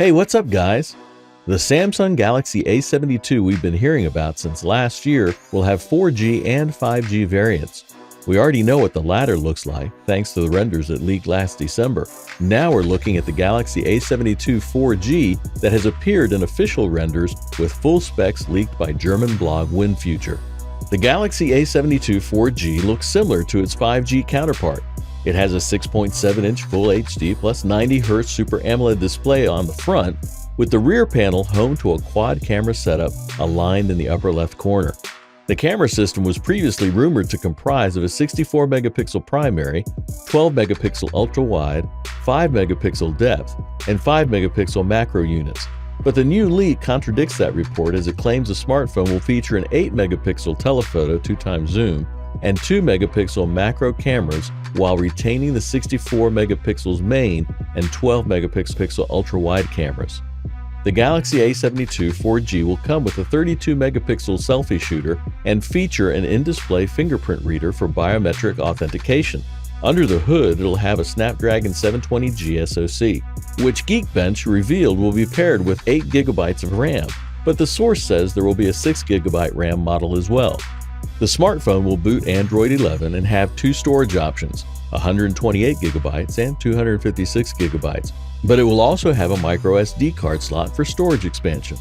Hey, what's up guys? The Samsung Galaxy A72 we've been hearing about since last year will have 4G and 5G variants. We already know what the latter looks like thanks to the renders that leaked last December. Now we're looking at the Galaxy A72 4G that has appeared in official renders with full specs leaked by German blog WinFuture. The Galaxy A72 4G looks similar to its 5G counterpart. It has a 6.7-inch Full HD plus 90 Hz Super AMOLED display on the front, with the rear panel home to a quad camera setup aligned in the upper left corner. The camera system was previously rumored to comprise of a 64-megapixel primary, 12-megapixel ultra-wide, 5-megapixel depth, and 5-megapixel macro units. But the new leak contradicts that report as it claims the smartphone will feature an 8-megapixel telephoto 2x zoom and 2-megapixel macro cameras while retaining the 64 megapixels main and 12 megapixel ultra-wide cameras. The Galaxy A72 4G will come with a 32 megapixel selfie shooter and feature an in-display fingerprint reader for biometric authentication. Under the hood, it'll have a Snapdragon 720G SoC, which Geekbench revealed will be paired with 8 GB of RAM, but the source says there will be a 6 GB RAM model as well. The smartphone will boot Android 11 and have two storage options, 128 GB and 256 GB, but it will also have a micro SD card slot for storage expansion.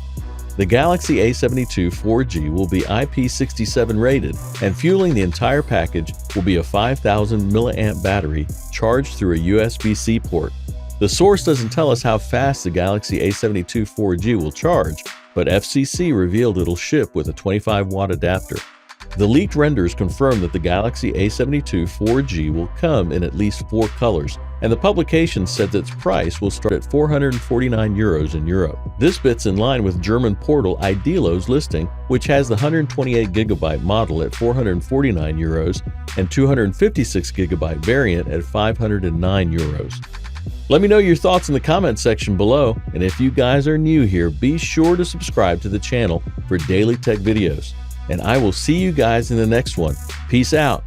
The Galaxy A72 4G will be Ip67 rated, and fueling the entire package will be a 5,000 mAh battery charged through a USB-C port. The source doesn't tell us how fast the Galaxy A72 4G will charge, but FCC revealed it'll ship with a 25-watt adapter. The leaked renders confirm that the Galaxy A72 4G will come in at least 4 colors, and the publication said that its price will start at €449 in Europe. This bit's in line with German portal Idealo's listing, which has the 128GB model at €449 and 256GB variant at €509. Let me know your thoughts in the comment section below, and if you guys are new here, be sure to subscribe to the channel for daily tech videos. And I will see you guys in the next one. Peace out.